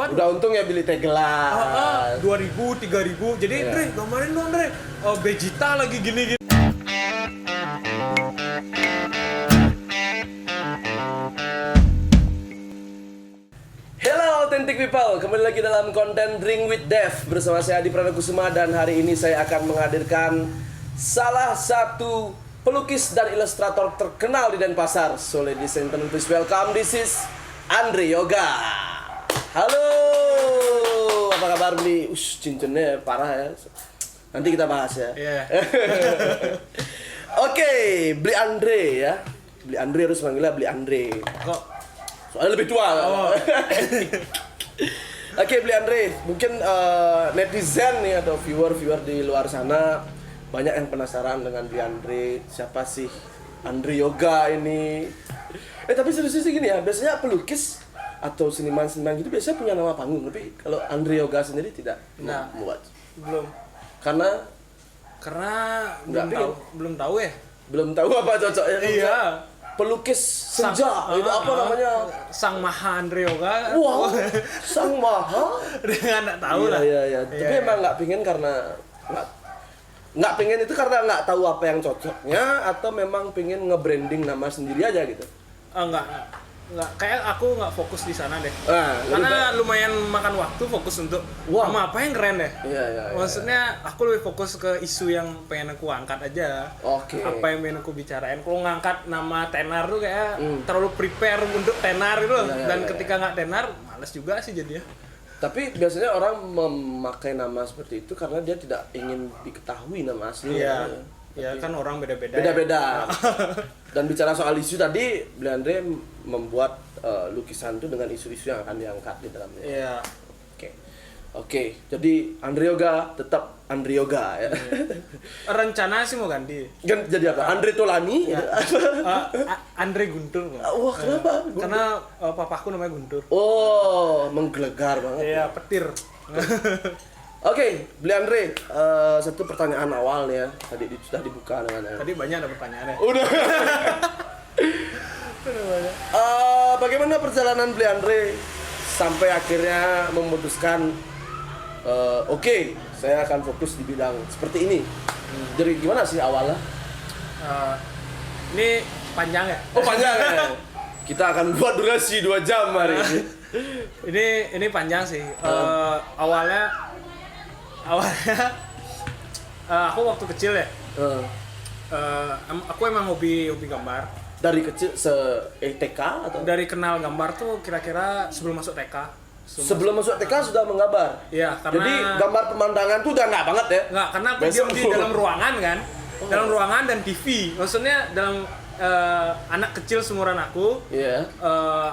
depan. Udah untung ya beli teh gelas. 2.000, 3.000. Jadi Dre, gambarin dong Dre. Vegeta lagi gini-gini. Hello Authentic People, kembali lagi dalam konten Drink with Dev bersama saya Adi Pranakusuma, dan hari ini saya akan menghadirkan salah satu pelukis dan ilustrator terkenal di Denpasar. So ladies and gentlemen, please welcome, this is Andre Yoga. Halo, apa kabar Bli? Cincinnya parah ya. Nanti kita bahas ya. Iya. Oke, Bli Andre ya. Bli Andre harus manggilnya Bli Andre. Kok Soalnya lebih tua. Oh. Oke, Bli Andre, mungkin netizen nih atau viewer di luar sana banyak yang penasaran dengan Bli Andre. Siapa sih Andre Yoga ini? Tapi serius gini ya, biasanya pelukis atau seniman-seniman gitu biasanya punya nama panggung, tapi kalau Andre Yoga sendiri tidak membuat. belum. Karena Belum tahu ya. belum tahu apa cocoknya. Iya. Pelukis senja, itu apa namanya? Sang Maha Andre Yoga. Wow, Sang Maha. Dengan nggak tahu lah. Iya. Tapi emang nggak pengen karena nggak pengen itu karena nggak tahu apa yang cocoknya, atau memang pengen nge-branding nama sendiri aja gitu? Enggak. Kayak aku nggak fokus di sana deh. Karena lumayan makan waktu fokus untuk nama apa yang keren deh. Iya. Maksudnya aku lebih fokus ke isu yang pengen aku angkat aja. Oke. Apa yang pengen aku bicarain. Kalau ngangkat nama tenar tuh kayak terlalu prepare untuk tenar gitu loh. Dan ketika nggak tenar, males juga sih jadinya. Tapi biasanya orang memakai nama seperti itu karena dia tidak ingin diketahui nama aslinya. Ya kan orang beda-beda. Beda-beda. Dan bicara soal isu tadi, Bli Andre membuat lukisan itu dengan isu-isu yang akan diangkat di dalamnya. Iya. Oke. Jadi Andre Yoga tetap Andre Yoga ya. Rencana sih mau ganti. Jadi apa? Andre Tolani? Ya. Andre Guntur. Wah, kenapa? Karena papaku namanya Guntur. Oh, menggelegar banget. Iya, petir. Oke, Bli Andre, satu pertanyaan awal nih ya. Tadi sudah dibuka dengan Tadi banyak ada pertanyaannya. Udah. Bagaimana perjalanan Bli Andre sampai akhirnya memutuskan oke, saya akan fokus di bidang seperti ini. Jadi gimana sih awalnya? Ini panjang ya? Oh, panjang ya. Kita akan buat durasi 2 jam hari ini. Ini panjang sih. Awalnya aku waktu kecil ya. Aku emang hobi gambar. Dari kecil TK atau? Dari kenal gambar tuh kira-kira sebelum masuk TK. Sebelum masuk TK sudah menggambar? Iya, karena jadi gambar pemandangan tuh udah nggak banget ya? Nggak, karena aku diam di dalam ruangan kan. Dalam ruangan dan TV. Maksudnya dalam anak kecil seumuran aku. Iya.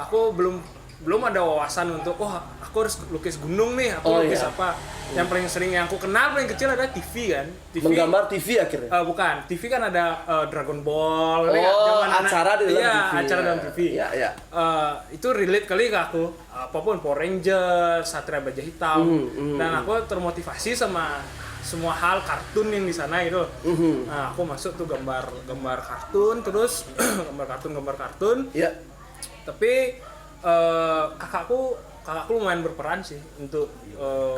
Aku belum ada wawasan untuk aku harus lukis gunung nih, lukis apa. Yang paling sering yang aku kenal paling kecil ada TV kan. TV, menggambar TV akhirnya? Bukan, TV kan ada Dragon Ball. Acara di dalam TV. Acara dalam TV. Iya. Itu relate kali ke aku. Apapun, Power Rangers, Satria Baja Hitam. Dan aku termotivasi sama semua hal kartun yang di sana itu. Nah, aku masuk tuh gambar kartun, terus gambar kartun. Iya. Tapi kakakku lumayan berperan sih untuk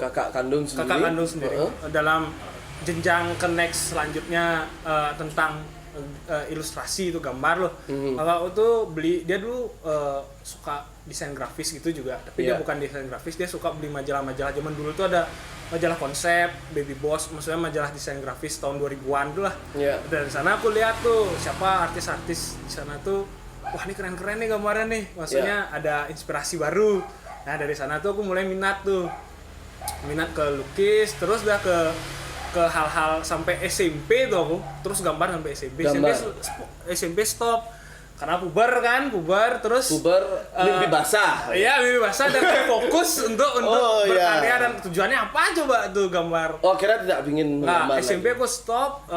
kakak kandung sendiri. Dalam jenjang ke next selanjutnya tentang ilustrasi itu gambar loh. Kakakku tuh dia dulu suka desain grafis gitu juga, tapi dia bukan desain grafis, dia suka beli majalah-majalah zaman dulu tuh ada majalah konsep, Baby Boss, maksudnya majalah desain grafis tahun 2000-an tuh lah. Dari sana aku lihat tuh siapa artis-artis di sana tuh, wah ini keren-keren nih gambarnya nih, maksudnya ada inspirasi baru. Nah dari sana tuh aku mulai minat ke lukis, terus udah ke hal-hal sampai SMP tuh aku terus gambar sampai SMP. SMP stop karena puber terus mimpi basah. Iya, mimpi basah dan fokus untuk berkarya. Dan tujuannya apa coba tuh gambar? Oh, kira tidak ingin menggambar. SMP aku stop,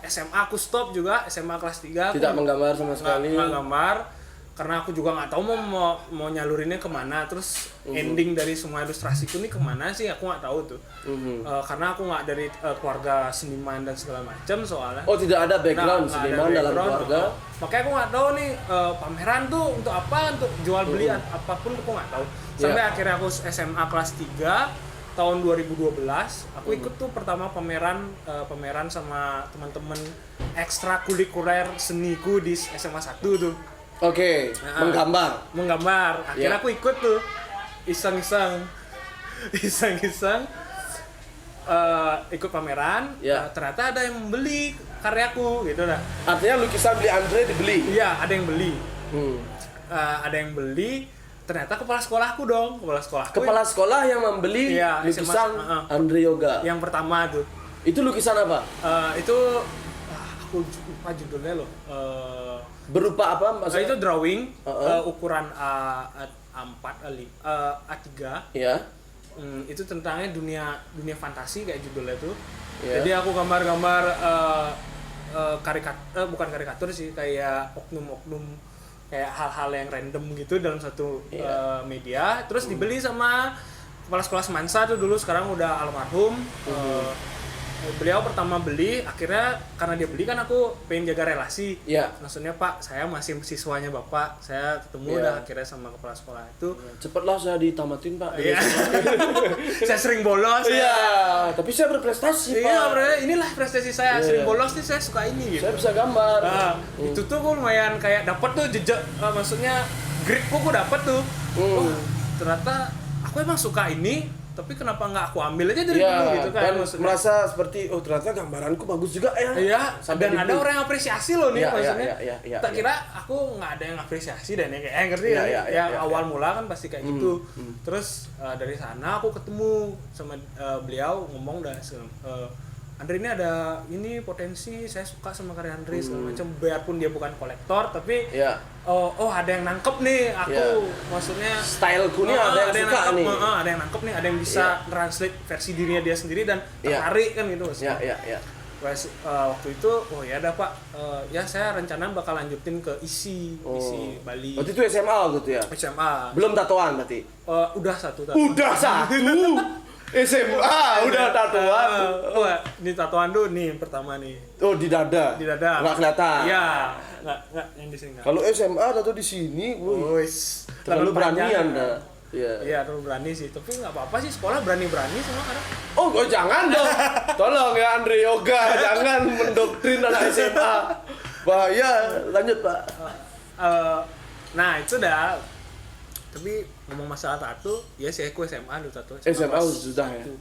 SMA aku stop juga, SMA kelas 3 tidak menggambar sama sekali. Nggak gambar karena aku juga nggak tahu mau nyalurinnya kemana, terus ending dari semua ilustrasiku ini kemana sih, aku nggak tahu tuh. Karena aku nggak dari keluarga seniman dan segala macam soalnya. Oh, tidak ada background seniman dalam keluarga. Makanya aku nggak tahu nih pameran tuh untuk apa, untuk jual beli apapun aku nggak tahu. Sampai Iya. akhirnya aku SMA kelas 3 tahun 2012 aku ikut tuh pertama pameran sama teman-teman ekstrakurikuler seniku di SMA 1 tuh. Oke, Menggambar. Akhirnya Iya. aku ikut tuh iseng-iseng ikut pameran. Iya. Ternyata ada yang membeli karyaku gitu lah. Artinya lukisan Bli Andre dibeli. Iya, ada yang beli. Hmm. Ada yang beli. Ternyata kepala sekolahku dong, Kepala sekolah yang membeli Iya, lukisan SMA. Andre Yoga. yang pertama tuh. Itu lukisan apa? Itu aku lupa judulnya loh. Berupa apa? Maksudnya? Itu drawing Uh-uh. ukuran A4 A3. Ya. Itu tentangnya dunia fantasi kayak judulnya tuh. Iya. Jadi aku gambar-gambar bukan karikatur sih, kayak oknum-oknum, kayak hal-hal yang random gitu dalam satu Iya. media. Terus dibeli sama kepala sekolah Semansa tuh dulu, sekarang udah almarhum. Beliau pertama beli, akhirnya karena dia beli kan aku pengen jaga relasi. Iya. Maksudnya, Pak, saya masih siswanya Bapak, saya ketemu Iya. udah akhirnya sama kepala sekolah itu. Cepatlah saya ditamatin, Pak. Iya. Saya sering bolos. Iya, tapi saya berprestasi, Pak. Iya, bro, inilah prestasi saya. Iya. Sering bolos nih, saya suka ini gitu. Saya bisa gambar. Itu tuh gue lumayan kayak dapet tuh jejak, maksudnya gripku gue dapet tuh. Oh, ternyata aku emang suka ini, tapi kenapa nggak aku ambil aja dari Iya, dulu gitu kan? dan Maksudnya. merasa seperti ternyata gambaranku bagus juga ya. Iya, Sampai dan ada dibeli. orang yang apresiasi loh nih, Iya, maksudnya. iya, Tak iya. kira aku nggak ada yang apresiasi dan ya kayak ngerti Iya, ya. iya, iya, Yang iya, awal iya. mula kan pasti kayak gitu. Terus dari sana aku ketemu sama beliau, ngomong dah, Andre ini ada ini potensi, saya suka sama karya Andre segala macam, biarpun dia bukan kolektor tapi Iya. oh ada yang nangkep nih aku. Iya. Maksudnya Styleku nih ada yang suka nangkep, nih. ada yang nangkep nih, ada yang bisa translate versi dirinya dia sendiri dan Iya. tertarik kan gitu maksudnya. Iya, iya. Waktu itu ya ada Pak, ya saya rencana bakal lanjutin ke isi Bali. Waktu itu SMA gitu ya. SMA. Belum tatoan berarti. Udah satu. Udah satu. SMA udah tatoan. Ini tatoan dulu nih yang pertama nih. Oh, di dada. Di dada. Nggak kelihatan. Iya, nggak yang di sini nggak. Kalau SMA tato di sini, Wis, terlalu berani panjang. Anda. Iya. Iya, terlalu berani sih. Tapi nggak apa-apa sih, sekolah berani-berani semua kan. Oh, jangan dong. Tolong ya Andre Yoga, jangan mendoktrin anak SMA. Bahaya. Lanjut, Pak. Nah itu dah. Tapi ngomong masalah tato, ya sih aku SMA dulu tato. SMA kelas sudah ya. 1.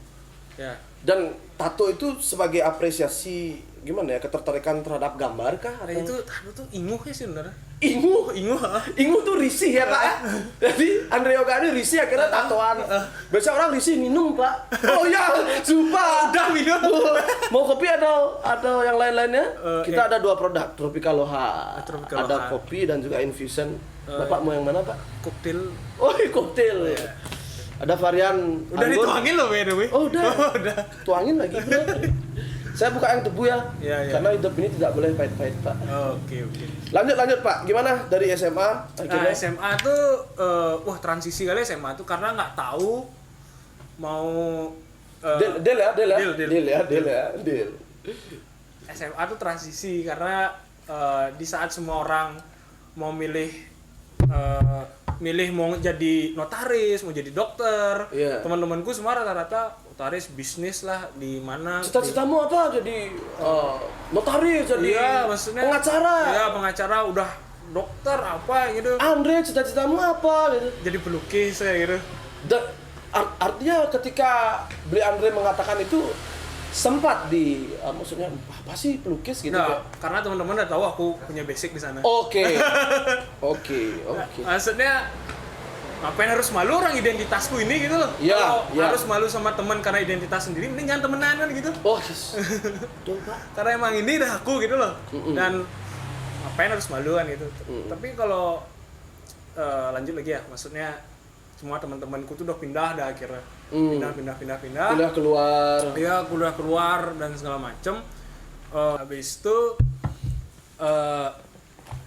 Ya. Dan tato itu sebagai apresiasi gimana ya, ketertarikan terhadap gambar kah? Nah, itu tato tuh inguh ya sih bener. Ingu, Ingu tuh risih ya Pak ya. Jadi Andre Yoga ini risih akhirnya tatoan. Biasa orang risih minum Pak. Oh ya, sumpah. Udah minum. Mau kopi atau yang lain-lainnya? Kita ya. ada 2 produk, Tropicaloha. Tropicaloha. Ada kopi dan juga infusion. Bapak mau yang mana Pak? Koktail. Oh, koktail. Ada varian Udah anggur. dituangin loh by the way. Oh, udah. Udah. Tuangin lagi bro. Saya buka yang tebu ya. Iya, iya. Karena hidup ini tidak boleh pahit-pahit Pak. Oke. Lanjut Pak. Gimana dari SMA Nah, akhirnya? SMA tuh transisi kali SMA tuh karena nggak tahu mau Deal ya. Deal. SMA tuh transisi karena di saat semua orang mau milih mau jadi notaris, mau jadi dokter. Iya. Teman-temanku semua rata-rata notaris, bisnis lah di mana. Cita-citamu apa? Jadi notaris, jadi Iya, maksudnya pengacara. Iya, pengacara udah dokter apa gitu. Andre, cita-citamu apa? Gitu. Jadi pelukis ya gitu. Dan artinya ketika Bli Andre mengatakan itu sempat maksudnya apa sih pelukis gitu Nah, kayak? karena teman-teman udah tahu aku punya basic di sana. Oke. Maksudnya ngapain harus malu orang identitasku ini gitu loh. Iya, Kalau iya. harus malu sama teman karena identitas sendiri, mending jangan temenan kan gitu. Oh, yes. Betul, Pak. Karena emang ini dah aku gitu loh. Dan ngapain harus malu kan gitu. Tapi kalau lanjut lagi ya, maksudnya semua teman-temanku tuh udah pindah dah akhirnya. Pindah. Udah keluar. Iya, kuliah keluar dan segala macem. Habis itu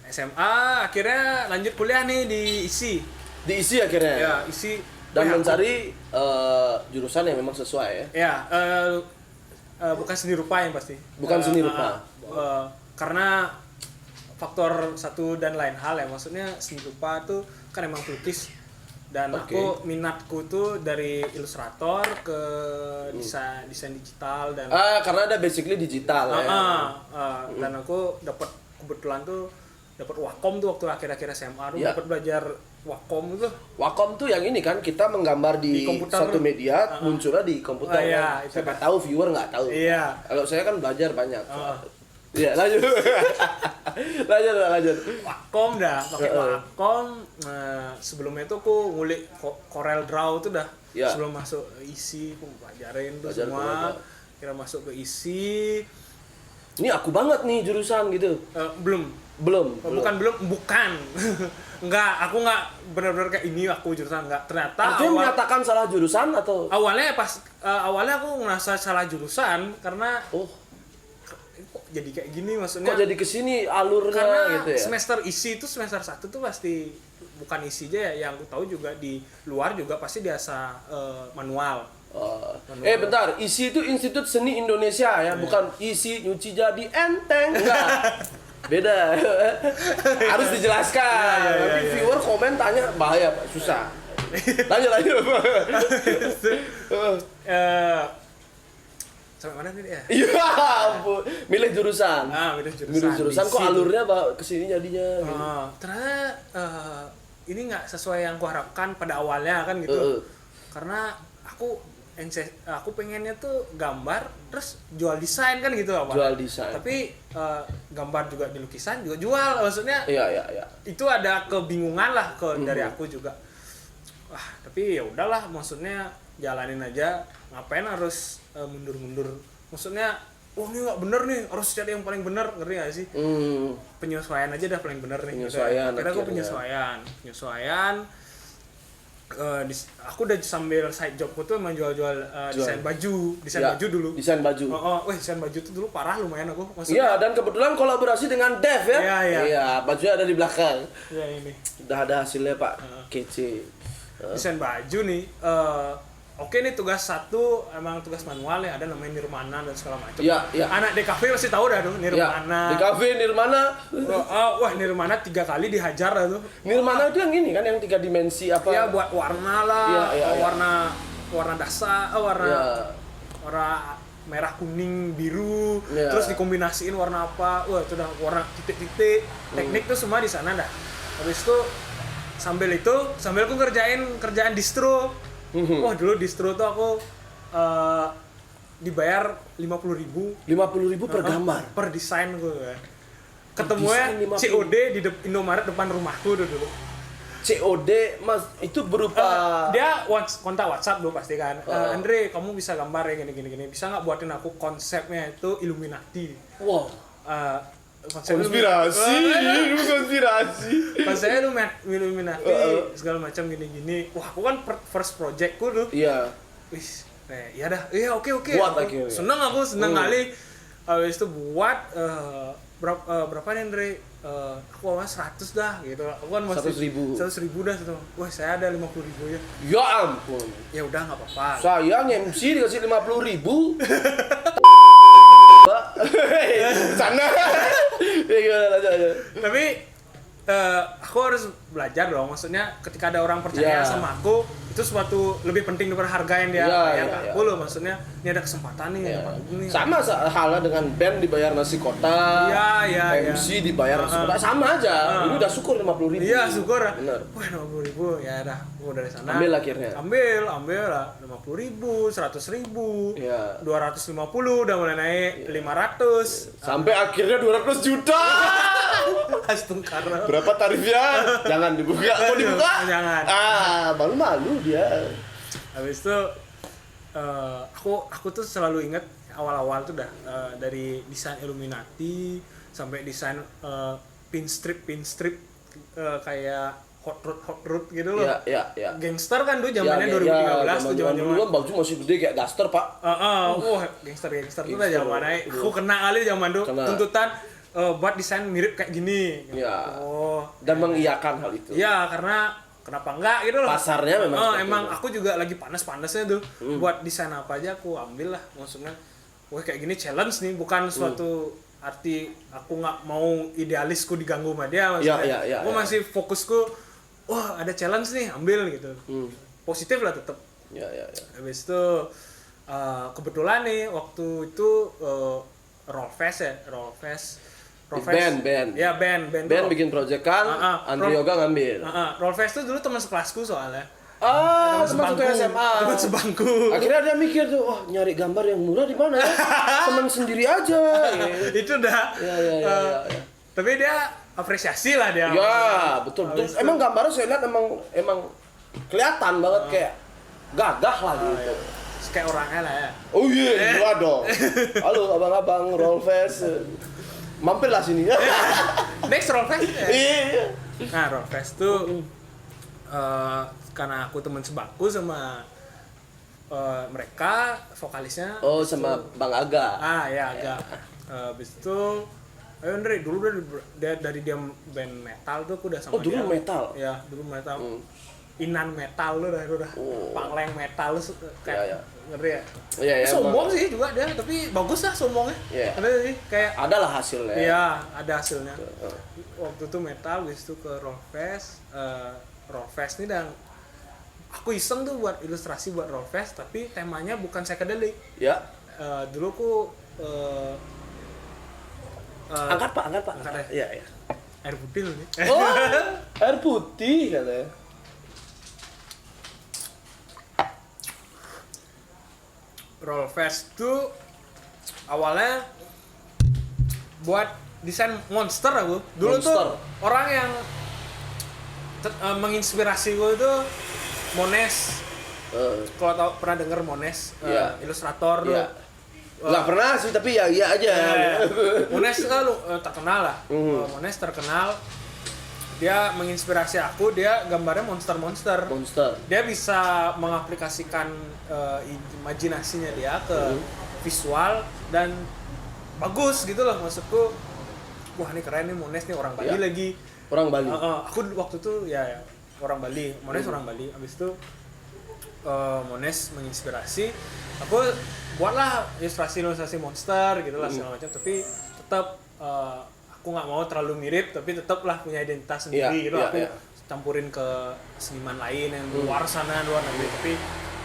SMA akhirnya lanjut kuliah nih di ISI. Diisi akhirnya. Ya, ISI Dan aku- mencari jurusan yang memang sesuai ya. Ya, bukan seni rupa yang pasti. Bukan seni rupa. Karena faktor satu dan lain hal ya, maksudnya seni rupa tuh kan emang pelukis Dan aku minatku tuh dari ilustrator ke desain digital dan karena ada basically digital ya. Dan aku kebetulan tuh dapat Wacom tuh waktu akhir-akhir SMA tuh dapat belajar Wacom itu. Wacom tuh yang ini kan kita menggambar di komputer. satu media munculnya di komputer. Iya, Siapa tahu viewer nggak tahu. Iya. Kalau saya kan belajar banyak. Iya, lanjut. lanjut. Wacom dah, pakai Wacom. Sebelumnya tuh aku ngulik Corel Draw tuh dah. Sebelum masuk isi, aku pelajarin tuh semua. Kira masuk ke isi. Ini aku banget nih jurusan gitu. Belum. Bukan. Enggak, aku nggak benar-benar kayak ini aku jurusan enggak. Ternyata Artinya menyatakan salah jurusan atau awalnya aku ngerasa salah jurusan karena kok jadi kayak gini maksudnya. Kok jadi kesini alurnya karena gitu ya? semester isi itu semester 1 tuh pasti bukan isi aja ya, yang aku tahu juga di luar juga pasti biasa manual. Bentar, ISI itu Institut Seni Indonesia ya, bukan isi nyuci jadi enteng. Enggak. Beda. Harus dijelaskan. Nanti viewer komen tanya bahaya, Pak, susah. Lanjut. Sampai mana nih ya? Iya, ampun. Milih jurusan. Milih jurusan kok alurnya kesini jadinya. Ternyata ini nggak sesuai yang aku harapkan pada awalnya kan gitu. Karena aku pengennya tuh gambar terus jual desain kan gitu apa? Jual desain. Tapi gambar juga di lukisan juga jual, maksudnya. Iya. Itu ada kebingungan lah dari aku juga. Tapi ya udahlah, maksudnya jalanin aja. Ngapain harus mundur-mundur? Maksudnya, ini nggak bener nih, harus cari yang paling bener, ngerti nggak sih? Penyesuaian aja dah paling bener nih. Penyesuaian. Akhirnya aku penyesuaian. Aku udah sambil side jobku tuh emang jual desain baju dulu. Desain baju. Desain baju tuh dulu parah lumayan aku. Iya, dan kebetulan kolaborasi dengan Dev ya. Iya, bajunya ada di belakang. Iya ini. Udah ada hasilnya Pak, kece. Desain baju nih. Oke nih tugas 1 emang tugas manual ya, ada namanya Nirmana dan segala macam. Iya. Anak DKV pasti tahu dah tuh Nirmana. DKV Nirmana. Wah Nirmana 3 kali dihajar dah tuh. Nirmana itu yang ini kan yang 3 dimensi apa? Iya buat warna lah, warna dasar, warna merah kuning biru, terus dikombinasiin warna apa? Wah itu udah warna titik-titik. Teknik tuh semua di sana dah. Habis itu sambil aku kerjaan distro. Wah dulu distro tuh aku dibayar 50.000 per gambar per desain gue. Ketemunya COD di Indomaret depan rumahku dulu. COD Mas itu berupa dia kontak WhatsApp dulu pasti kan. Andre, kamu bisa gambar ya gini. Bisa nggak buatin aku konsepnya itu Illuminati. Wow. Konspirasi. Konsepnya Illuminati segala macam gini. Wah, aku kan first projectku tuh. Iya. Wis, ya dah. Iya, oke. Buat akhirnya. Seneng kali. Habis itu buat berapa nih Andre? Aku awalnya 100 dah gitu. Aku kan masih 100.000 dah gitu. Wah, saya ada 50.000 ya. Ya ampun. Ya udah enggak apa-apa. Saya MC dikasih 50.000. Sana. Tapi aku harus belajar dong, maksudnya ketika ada orang percaya sama aku itu suatu lebih penting daripada harga yang dia bayar ke aku loh, maksudnya ini ada kesempatan nih ini. Sama halnya dengan band dibayar nasi kotak, MC dibayar nasi kotak, sama aja. Ini udah syukur 50.000. Iya syukur. Bener. Wah 50.000 ya dah, aku dari sana. Ambil akhirnya. Ambil lah 50.000, 100.000, 250 udah mulai naik 500 sampai akhirnya 200 juta. Astagfirullah. Berapa tarifnya? Jangan dibuka. Mau dibuka? Jangan. Malu-malu dia. Habis itu aku tuh selalu inget awal-awal tuh dari desain Illuminati sampai desain pinstrip kayak hot rod gitu loh. Iya. Gangster kan tuh zamannya 2013 tuh zaman dulu kan baju masih gede kayak daster, Pak. Gangster tuh udah zamannya. Aku kena kali zaman tuh tuntutan buat desain mirip kayak gini. Iya. Dan mengiyakan hal itu. Iya, karena kenapa enggak gitu loh. Pasarnya memang emang aku juga lagi panas-panasnya tuh. Buat desain apa aja aku ambil lah. Maksudnya, wah kayak gini challenge nih, bukan suatu arti aku nggak mau idealisku diganggu sama dia. Maksudnya, aku masih fokusku wah ada challenge nih, ambil gitu. Positif lah tetap. Ya. Habis itu kebetulan nih waktu itu Rollfest. Band. Ya band Bikin project kan, Andre Yoga ngambil. Rollfest tuh dulu teman sekelasku soalnya. Teman satu SMA. Teman sebangku. Akhirnya dia mikir tuh, wah nyari gambar yang murah di mana ya? Teman sendiri aja. Itu udah. Ya. Tapi dia apresiasi lah dia. Ya, betul. Emang gambarnya saya lihat emang kelihatan banget kayak gagah lah gitu. Kayak orangnya lah ya. Oh iya, gila dong. Halo abang-abang Rollfest. Mampirlah sini. Next Rollfest. Iya. Nah, Rollfest tuh karena aku teman sebangku sama mereka vokalisnya. Oh, sama Bang Aga. Ya Aga. Habis itu ayo Andre, dulu dari dia band metal tuh aku udah sama dia. Oh, dulu metal. Ya, dulu metal. Inan metal lu udah. Pangleng metal lu kayak ngeri ya. Iya, sombong sih juga dia, tapi bagus lah sombongnya. Iya. Ada sih kayak adalah hasilnya. Iya, ada hasilnya. Waktu itu metal, habis itu ke Rollfest. Rollfest nih dan aku iseng tuh buat ilustrasi buat Rollfest, tapi temanya bukan psychedelic. Ya. Dulu aku angkat Pak. Angkat ya. Iya. Air putih loh nih. Oh, air putih katanya. Rollfest tuh awalnya buat desain monster aku. Dulu tuh orang yang menginspirasi gue itu Mones. Kalau pernah denger Mones, ilustrator dulu. Nggak pernah sih, tapi ya iya aja. Mones terkenal lah. Mones terkenal. Dia menginspirasi aku, dia gambarnya monster. Dia bisa mengaplikasikan imajinasinya dia ke visual dan bagus gitu loh, maksudku. Wah, ini keren nih Mones nih, orang Bali lagi. Orang Bali. Aku waktu itu ya orang Bali, Mones orang Bali. Habis itu Mones menginspirasi, aku buatlah ilustrasi monster gitu lah segala macam, tapi tetap aku nggak mau terlalu mirip, tapi tetaplah punya identitas sendiri gitu. Aku campurin ke seniman lain yang luar negeri, tapi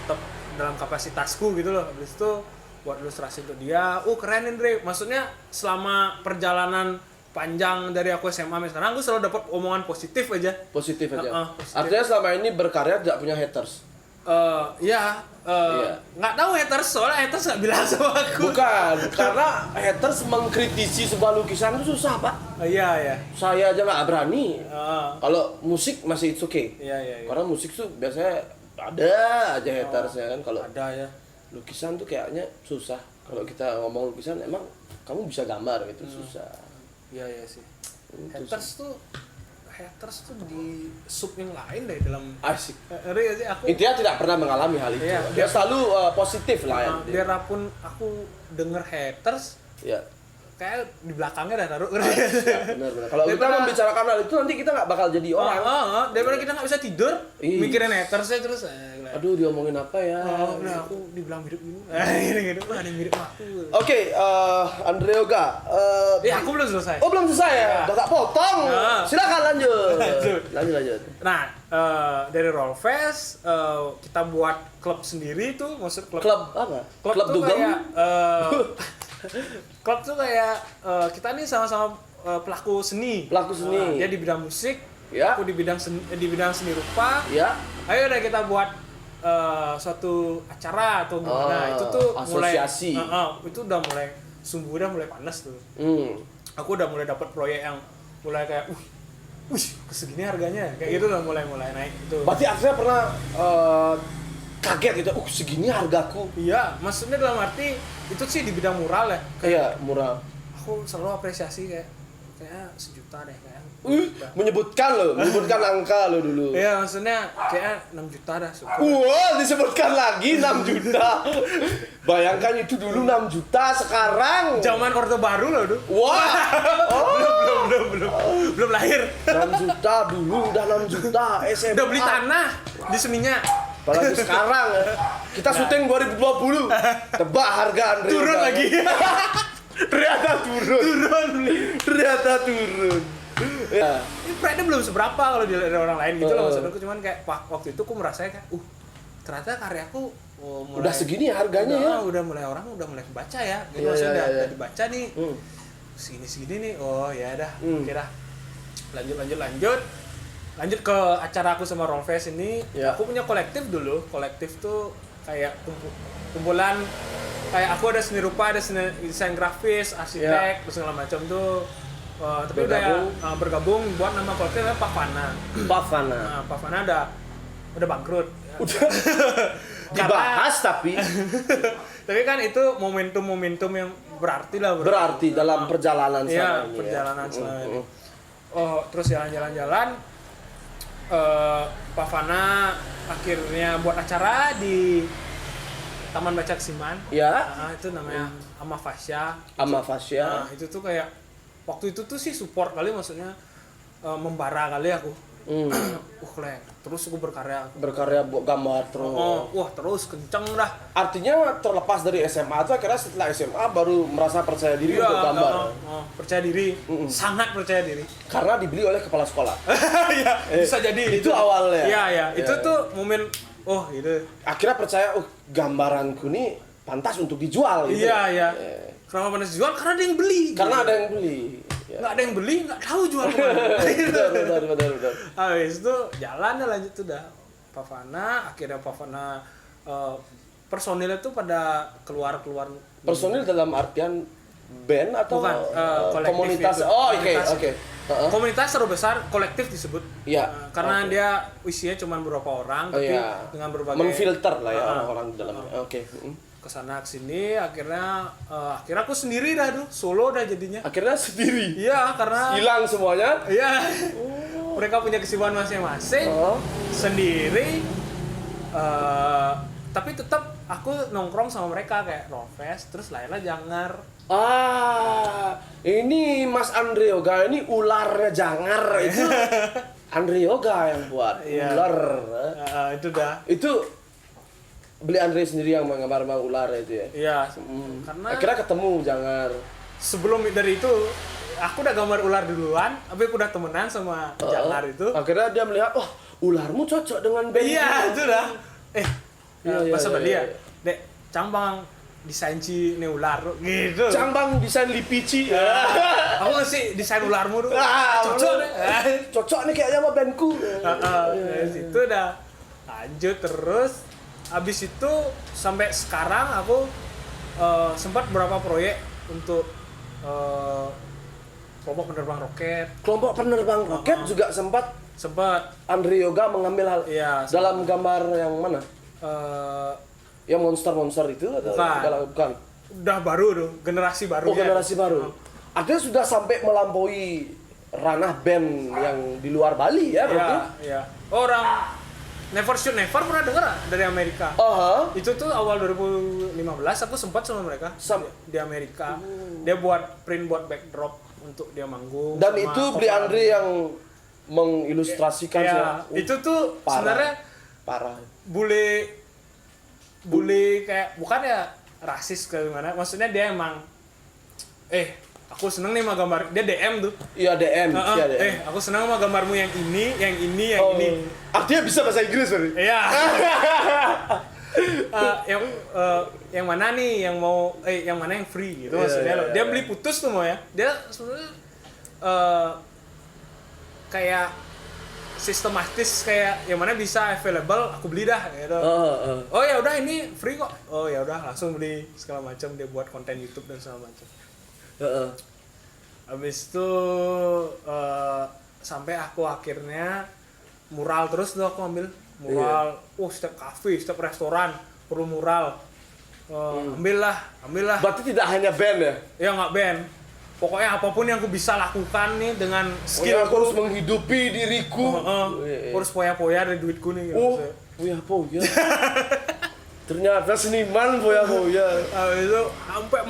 tetap dalam kapasitasku gitu loh. Habis itu buat ilustrasi untuk dia. Keren Andre. Maksudnya selama perjalanan panjang dari aku SMA sampai sekarang, aku selalu dapat omongan positif aja. Positif aja. Positif. Artinya selama ini berkarya tidak punya haters. Nggak tahu haters, soalnya haters nggak bilang sama aku. Bukan, karena haters mengkritisi sebuah lukisan itu susah Pak. Iya. Saya aja nggak berani. Kalau musik masih it's okay. Iya. Karena musik tuh biasanya ada aja hatersnya kan. Kalau ada ya. Lukisan tuh kayaknya susah. Kalau kita ngomong lukisan, emang kamu bisa gambar gitu susah. Iya sih. Haters tuh di sub yang lain deh dalam asik. Sih aku. Intinya tidak pernah mengalami hal itu. Dia selalu positif lah ya. Biarpun aku denger haters, kayak di belakangnya dah taruh. Benar. Kalau kita membicarakan hal itu nanti kita nggak bakal jadi orang. Daripada kita nggak bisa tidur, mikirin hatersnya terus. Aduh, diomongin apa ya? Aku dibilang mirip gini. Gini. Wah, ada yang mirip aku. Oke, Andre Yoga. Aku belum selesai. Oh, belum selesai ya? Udah tak potong. Silakan lanjut. Lanjut. Nah, dari Rollfest kita buat klub sendiri tuh, maksud klub apa? Klub tuh kayak klub tuh kayak kita nih sama-sama pelaku seni. Dia di bidang musik, aku di bidang seni rupa. Ayo udah kita buat suatu acara atau gimana. Itu tuh asosiasi. Itu udah mulai sumbu udah mulai panas tuh. Aku udah mulai dapat proyek yang mulai kayak segini harganya kayak gitu udah mulai naik itu. Berarti akhirnya pernah kaget gitu, segini hargaku. Iya, maksudnya dalam arti itu sih di bidang mural ya. Iya, mural. Aku selalu apresiasi kayak 1 juta deh kayak. Menyebutkan angka lo dulu. Iya, maksudnya kayak 6 juta dah. Disebutkan lagi 6 juta. Bayangkan itu dulu 6 juta, sekarang zaman Orde Baru loh, belum lahir. 6 juta dulu udah 6 juta SMA. Udah beli tanah di seninya. Apalagi sekarang kita syuting 2020. Tebak harga Andre. Turun lagi. Ternyata turun. Ya. Ini pride belum seberapa kalau dilihat dari orang lain gitu loh Heeh. maksudku, cuman kayak waktu itu aku merasa kayak ternyata karyaku mulai Udah segini ya harganya ya. udah mulai orang udah mulai baca ya gitu, Iya, maksudnya iya, iya. udah dibaca nih segini nih, oh ya dah oke dah, lanjut ke acara aku sama Rolfes ini. Ya. Aku punya kolektif tuh kayak kumpulan, kayak aku ada seni rupa, ada seni desain grafis, arsitek, terus segala macam tuh. Tapi udah bergabung buat nama kolektifnya Pavana. Nah, Pavana udah bangkrut. Udah dibahas tapi Tapi kan itu momentum yang berarti lah. berarti dalam perjalanan Iya, selama ini. perjalanan selama ini. Terus jalan-jalan, Pavana akhirnya buat acara di Taman Baca Kesiman. Ya. Itu namanya Amafasya. Amafasya. Nah, itu tuh kayak waktu itu tuh sih support kali, maksudnya membara kali aku. Keren. Terus aku berkarya Berkarya buat gambar terus. Terus kenceng dah. Artinya terlepas dari SMA tuh akhirnya setelah SMA baru merasa percaya diri untuk gambar. Percaya diri, sangat percaya diri. Karena dibeli oleh kepala sekolah. Iya, bisa jadi itu awalnya. Iya. Itu tuh momen gitu. Akhirnya percaya gambaranku nih pantas untuk dijual gitu. Iya. Kenapa pantas dijual? Karena ada yang beli. Karena ada yang beli. Ya. Nggak ada yang beli, nggak tahu jual kemana. Benar. Habis itu jalan lanjut tuh dah. Akhirnya Pavana personilnya tuh pada keluar. Personil dalam artian band atau Bukan, kolektif komunitas? itu. Oh, Komunitas. oke. Komunitas terbesar kolektif disebut. Iya. Karena dia usianya cuma beberapa orang, tapi dengan berbagai menfilter lah ya orang-orang di dalamnya. Oke. Kesana kesini, akhirnya aku sendiri dah tuh, solo dah jadinya. Akhirnya sendiri. Iya, karena Hilang semuanya. iya. Mereka punya kesibukan masing-masing, sendiri. Tapi tetap aku nongkrong sama mereka kayak Rolfes, terus Laila Jangar. Ini Mas Andre Yoga ini ularnya Jangar itu. Andre Yoga yang buat ular. Itu dah. Itu beli Andre sendiri yang menggambar ular itu ya. Iya. Karena Akhirnya ketemu Jangar. sebelum dari itu aku udah gambar ular duluan, tapi aku udah temenan sama Jangar itu. Akhirnya dia melihat, ularmu cocok dengan band. Iya, itu dah. Bahasa Bali ya. iya. Dek, cambang desain ci ne ular gitu. Cambang desain lipici. Aku ngasih desain ularmu tuh. Cocok deh. Cocok nih kayaknya sama bandku. Dari situ udah lanjut terus. Abis itu sampai sekarang aku sempat beberapa proyek untuk kelompok penerbang roket. Kelompok penerbang roket juga sempat Andre Yoga mengambil hal dalam gambar yang mana? Yang monster itu atau bukan? Udah baru tuh, generasi baru. Generasi baru. Artinya sudah sampai melampaui ranah band yang di luar Bali ya berarti? Iya. Orang Never Shoot Never pernah dengar dari Amerika? Itu tuh awal 2015 aku sempat sama mereka di Amerika. Dia buat print buat backdrop untuk dia manggung. Dan itu beli Andre yang mengilustrasikan itu tuh sebenarnya parah. Bule kayak bukan ya rasis ke gimana, maksudnya dia emang aku seneng nih sama gambar, dia DM tuh. Iya DM. Aku seneng sama gambarmu yang ini. Artinya bisa bahasa Inggris berarti? Iya. Yang mana nih yang mau yang mana yang free gitu maksudnya loh. Dia beli putus tuh mau ya. Dia sebenarnya kayak sistematis kayak yang mana bisa available aku beli dah gitu. Oh ya udah ini free kok. Oh ya udah langsung beli segala macam, dia buat konten YouTube dan segala macam. Habis itu sampai aku akhirnya mural terus tuh aku ambil mural. Setiap kafe, setiap restoran perlu mural. Ambillah. Berarti tidak hanya band ya? Ya nggak band. Pokoknya apapun yang aku bisa lakukan nih dengan skill aku harus menghidupi diriku. Harus poya-poya dari duitku nih. Poya-poya. Ternyata seniman poya-poya. Itu sampai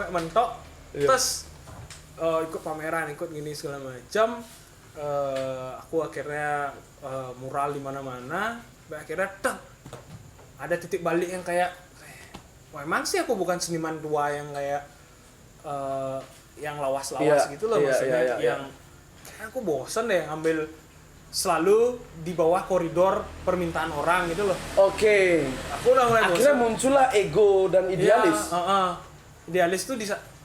mentok. Terus ikut pameran, ikut gini segala macam. Aku akhirnya mural di mana-mana. Akhirnya ada titik balik yang kayak emang sih aku bukan seniman tua yang kayak yang lawas-lawas gitu loh maksudnya, yang kayak aku bosen deh ngambil selalu di bawah koridor permintaan orang gitu loh. Oke. Aku udah mulai bosen. Akhirnya muncullah ego dan idealis. Iya, idealis tuh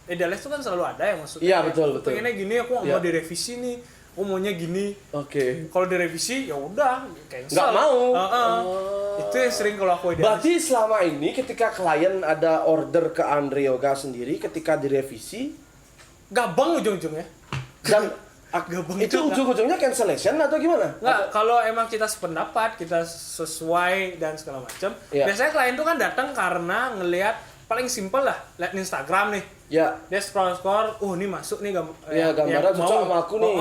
idealis tuh kan selalu ada ya maksudnya. Iya, betul. Pengennya gini, aku nggak mau direvisi nih. Aku maunya gini. Oke. Kalau direvisi ya udah cancel. Nggak mau. Itu yang sering kalau aku idealis. Berarti selama ini ketika klien ada order ke Andre Yoga sendiri, ketika direvisi, gabang ujung-ujungnya. dan Gabang itu ujung-ujungnya cancellation atau gimana? Nggak, kalau emang kita sependapat, kita sesuai dan segala macam. Iya. Biasanya klien tuh kan datang karena ngelihat paling simpel lah, lihat Instagram nih. Ya. Dia scroll, ini masuk nih Gambarnya cocok sama aku nih.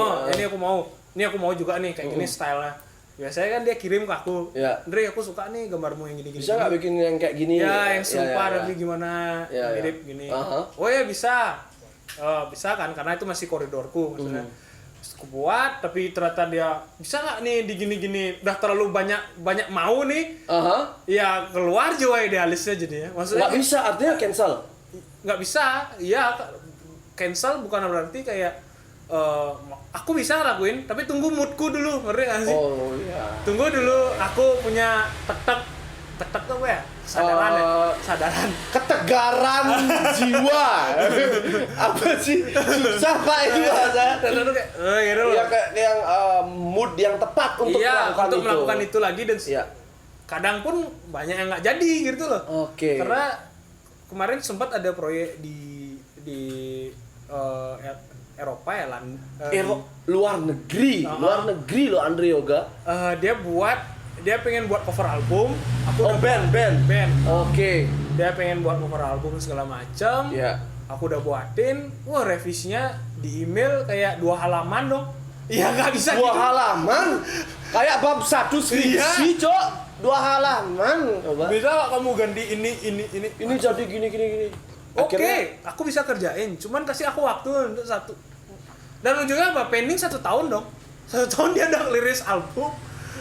Ini aku mau juga nih kayak gini stylenya. Biasanya kan dia kirim ke aku. Ya. Andre, aku suka nih gambarmu yang gini-gini. Bisa nggak bikin yang kayak gini? Ya, yang serupa tapi gimana mirip gini. Oh ya bisa. Bisa kan karena itu masih koridorku maksudnya. Terus aku buat tapi ternyata dia bisa nggak nih di gini-gini udah terlalu banyak mau nih. Ya keluar jiwa idealisnya jadinya. Maksudnya Nggak bisa, artinya cancel. Nggak bisa. Iya, cancel bukan berarti kayak aku bisa ngelakuin tapi tunggu moodku dulu, ngerti nggak sih? Oh iya. Tunggu dulu aku punya tetek tuh apa ya? Sadaran. Ketegaran jiwa. Apa sih? Susah Pak ini bahasa. Dan itu kayak gitu loh. Ya kayak yang mood yang tepat untuk melakukan itu lagi dan iya. kadang pun banyak yang nggak jadi gitu loh. Oke. Karena kemarin sempat ada proyek di Eropa ya luar negeri loh Andre Yoga. Dia pengen buat cover album. Band. Oke. Dia pengen buat cover album segala macam. Iya. Aku udah buatin. Wah, revisinya di email kayak 2 halaman dong. Iya, nggak bisa 2 gitu. halaman? Kayak bab 1 skripsi, Cok. 2 halaman. Coba. Bisa nggak kamu ganti ini. Ini jadi gini. Oke, aku bisa kerjain. Cuman kasih aku waktu untuk 1. Dan ujungnya apa? Pending 1 tahun dong. 1 tahun dia udah liris album.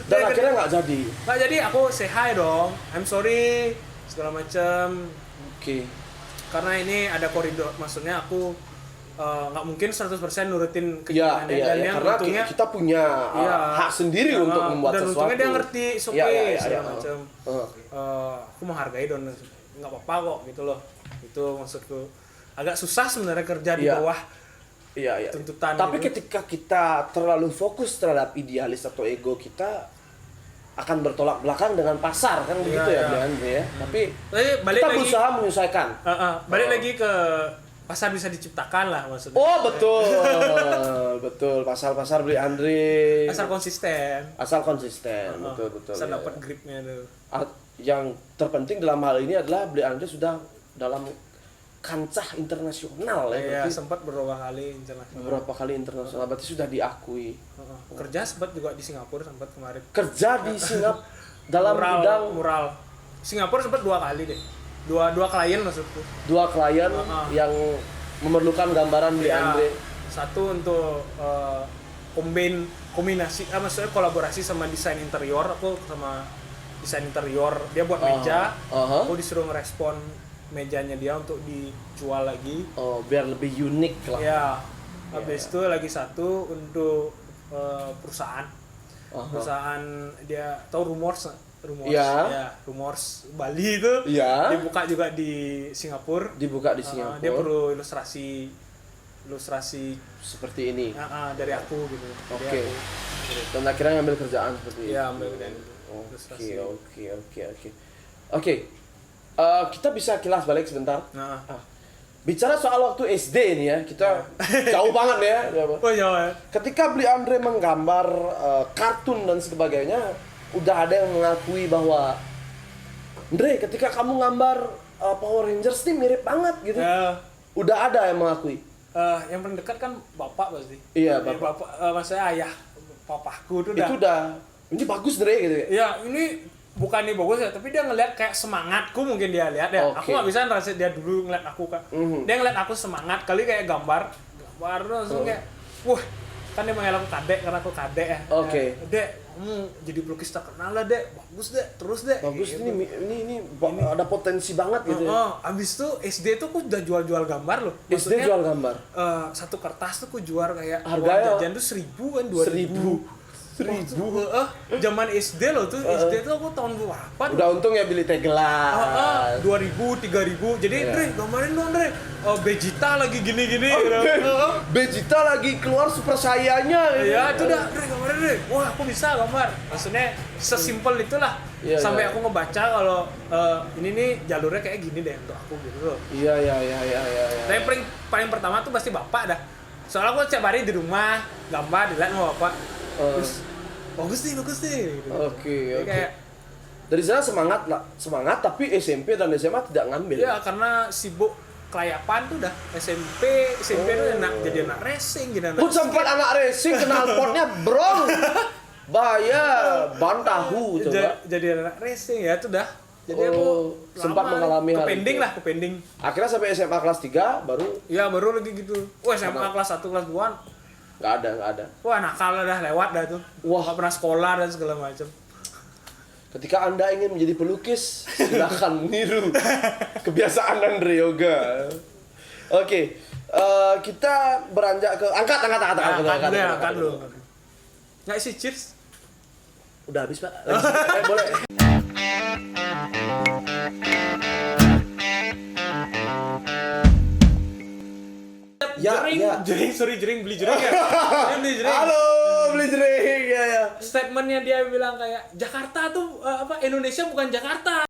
Dan akhirnya nggak jadi. Nggak jadi, aku say hi dong. I'm sorry segala macam. Oke. Karena ini ada koridor, maksudnya aku nggak mungkin 100% nurutin keinginannya. Iya, karena untungnya, kita punya hak sendiri untuk membuat dan sesuatu. untungnya dia ngerti, segala macam. Aku menghargai dan nggak apa-apa kok gitu loh. Itu maksudku. Agak susah sebenarnya kerja di bawah tuntutan. Tapi gitu. ketika kita terlalu fokus terhadap idealis atau ego kita akan bertolak belakang dengan pasar kan begitu ya Andre ya. Tapi kita berusaha menyesuaikan. Balik lagi ke pasar bisa diciptakan lah maksudnya. Oh betul, betul. Pasar beli Andre. Asal konsisten. Betul. Asal dapat gripnya tuh. Yang terpenting dalam hal ini adalah beli Andre sudah dalam kancah internasional ya. Iya, sempat beberapa kali internasional. Berarti sudah diakui. Kerja sempat juga di Singapura sempat kemarin. Kerja di Singapura dalam bidang mural. Singapura sempat 2 kali deh. Dua klien maksudku. 2 klien yang memerlukan gambaran beli Andre. Satu untuk kombinasi, maksudnya kolaborasi sama desain interior. Aku sama desain interior, dia buat meja. Aku disuruh ngerespon mejanya dia untuk dijual lagi. Oh, biar lebih unik lah. Ya. Habis itu lagi satu untuk perusahaan. Perusahaan dia tahu Rumors. Ya, Rumors Bali itu. Ya. Dibuka juga di Singapura. Dia perlu ilustrasi seperti ini. Dari aku gitu. Oke. Dan akhirnya ngambil kerjaan seperti ini. Iya, ambil kerjaan. Oke. Kita bisa kilas balik sebentar. Bicara soal waktu SD nih ya, kita jauh banget ya. Oh jauh ya. Ketika beli Andre menggambar kartun dan sebagainya, udah ada yang mengakui bahwa Andre, ketika kamu gambar Power Rangers ini mirip banget gitu. Udah ada yang mengakui. Yang paling dekat kan bapak pasti. Iya, bapak. Maksudnya ayah papaku tuh itu udah ini bagus Andre gitu ya. Iya, ini bukan nih bagus ya, tapi dia ngeliat kayak semangatku mungkin dia lihat ya. Aku nggak bisa ngerasa dia dulu ngeliat aku kan. Dia ngeliat aku semangat kali kayak gambar langsung kayak, wah kan dia manggil aku Kadek karena aku Kadek ya. Oke. Dek, kamu jadi pelukis terkenal lah Dek, bagus Dek, terus Dek. Bagus, Gitu. ini ada potensi banget gitu. Abis itu SD tuh aku udah jual-jual gambar loh. SD jual gambar. Satu kertas tuh aku jual kayak Harganya uang jajan tuh 1.000 kan 2.000. 1.000. Zaman SD loh tuh, SD tuh aku tahun berapa? Udah untung ya beli teh gelas. 2.000, 3.000. Jadi Iya. Dre, gambarin dong Dre. Vegeta lagi gini-gini. Gitu. Vegeta lagi keluar super saiyanya. Iya, itu dah Dre, gambarin Dre. Wah, aku bisa gambar. Maksudnya sesimpel itulah. Iya, Sampai iya. aku ngebaca kalau ini nih jalurnya kayak gini deh untuk aku gitu loh. Iya. Tapi paling pertama tuh pasti bapak dah. Soalnya aku tiap hari di rumah gambar dilihat sama bapak. Terus bagus nih gitu. Oke. Jadi kayak Dari sana semangat tapi SMP dan SMA tidak ngambil. ya karena sibuk kelayapan tuh udah SMP tuh jadi anak racing, jadi anak Pun sempat anak racing knalpotnya brong. Bahaya, ban tahu coba. jadi anak racing ya itu dah. Jadi Oh, aku sempat lama mengalami hal ke itu. pending. Akhirnya sampai SMA kelas 3 baru Ya baru lagi gitu. Wah, SMA Karena- kelas 1 kelas 2. nggak ada. Wah, nakal dah lewat dah tuh. Wah. Nggak pernah sekolah dan segala macam. Ketika Anda ingin menjadi pelukis, silakan niru kebiasaan Andre Yoga. Oke, kita beranjak ke angkat Dulu. Nggak isi cheers. Udah habis Pak. Boleh. Jering beli jering ya. Dia beli jering. Halo, beli jering ya. Statementnya dia bilang kayak Jakarta tuh Indonesia bukan Jakarta.